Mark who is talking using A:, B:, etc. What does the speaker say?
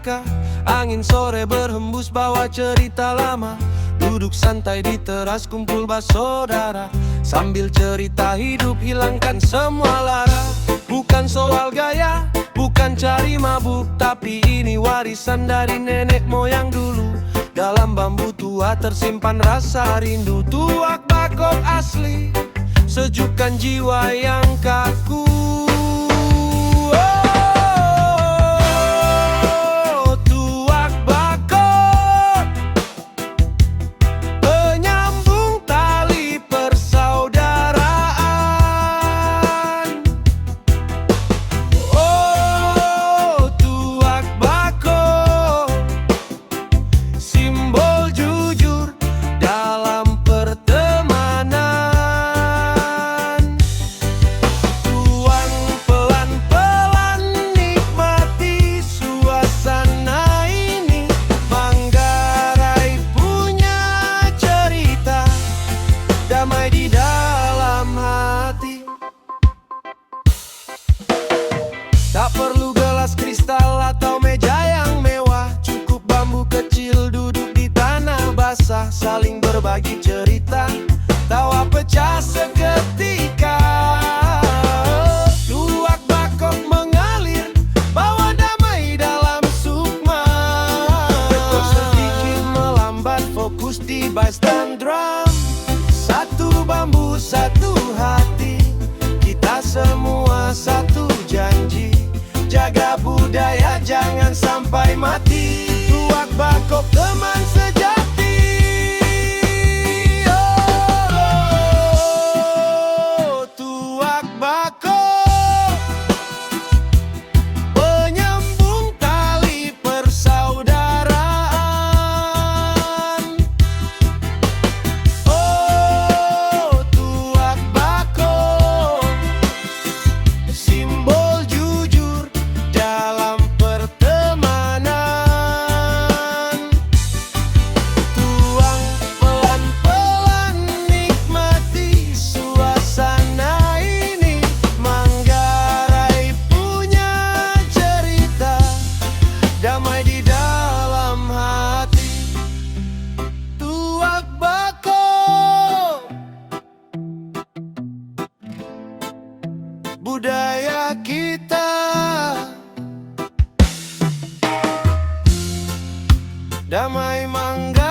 A: mereka. Angin sore berhembus bawa cerita lama. Duduk santai di teras kumpul bersaudara. Sambil cerita hidup hilangkan semua lara. Bukan soal gaya, bukan cari mabuk, tapi ini warisan dari nenek moyang dulu. Dalam bambu tua tersimpan rasa rindu. Tuak bakok asli, sejukkan jiwa yang kaku. Tak perlu gelas kristal atau meja yang mewah. Cukup bambu kecil duduk di tanah basah. Saling berbagi cerita, tawa pecah seketika. Tuak bakok mengalir, bawa damai dalam sukma. Betul sedikit melambat, fokus di bass dan drum. Satu bambu, satu hati. Kita semua satu janji, jaga budaya jangan sampai mati. Tuak bakok teman sejati. Oh, tuak bakok penyambung tali persaudaraan. Oh, tuak bakok simbol jujur dalam pertemanan. Tuang pelan-pelan nikmati suasana ini. Manggarai punya cerita, damai di dalam hati. Tuak bakok, budaya kita. Damai mangga